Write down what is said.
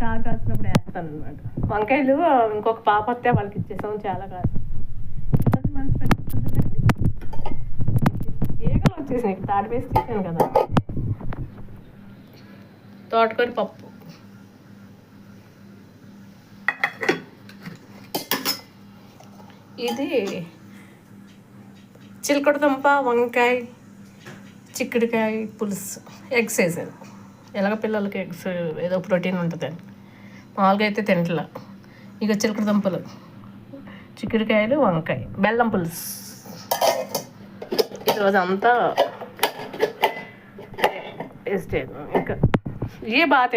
చారు కాసినప్పుడు వేస్తాను అనమాట. వంకాయలు ఇంకొక పాప వస్తే వాళ్ళకి ఇచ్చేసాం, చాలా కాదు. మనసు పెట్టుకుంటుందండి, ఏగలు వచ్చేసినాయి. తాటి వేసి తీసాను కదా. తోటకూర పప్పు, ఇది చిలకడదుంప వంకాయ చిక్కుడుకాయ పులుసు. ఎగ్స్ వేసాను, ఎలాగ పిల్లలకి ఎగ్స్ ఏదో ప్రోటీన్ ఉంటుందని. మామూలుగా అయితే తింటలా. ఇక చిలకడదుంపలు, చిక్కుడుకాయలు, వంకాయ, బెల్లం పులుసు. ఈరోజు అంతా వేస్ట్. ఇంకా ఏ బాగా